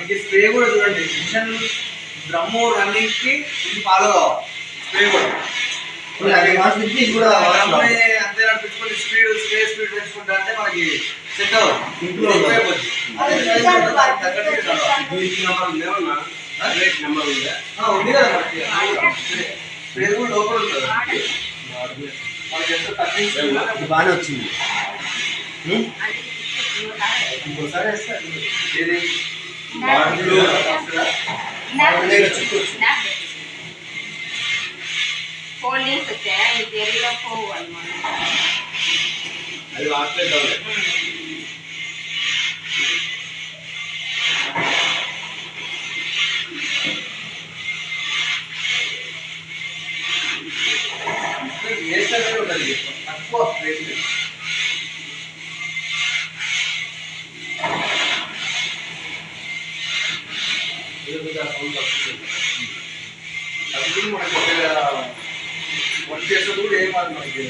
ఇది స్ప్రే కూడా చూడండి, మిషన్ డ్రమ్ము రన్నింగ్ కి ఇది ఫాలో కావాలి. స్ప్రే కూడా అంతే నడిపించుకొని స్పీడ్ పెంచుకుంటా అంటే మనకి సెట్ అవ్వదు. ఉంది కదా మనకి స్ప్రే కూడా లోపల ఉంటుంది. మనకి ఎంత తగ్గించి బాగానే వచ్చింది. ఇంకోసారి ఏది ఫోల్డింగ్స్ వచ్చాయా? ఈ జరీలో పోవాలి అది వాడలేదు. వేస్ట్ అనేది ఉంటుంది, తక్కువ వేస్ట్. మనకి చేసేది కూడా ఏం కాదు మనకి.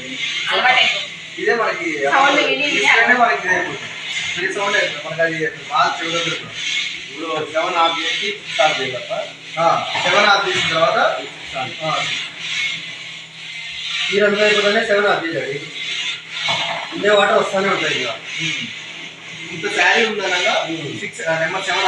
ఇదే మనకి మనకి ఫ్రీ సౌండ్ అవుతుంది మనకి. అది బాగా చెవులు ఇప్పుడు 7 ఆఫ్ చేసి స్టార్ట్ చేయాలి. 7 ఆఫ్ చేసిన తర్వాత ఈ 2 అయిపోతేనే 7 ఆఫ్ చేయాలి. ఇందే వాటర్ వస్తూనే ఉంటాయి. ఇక ఇంత శారీ ఉందనగా 6 నెంబర్ 7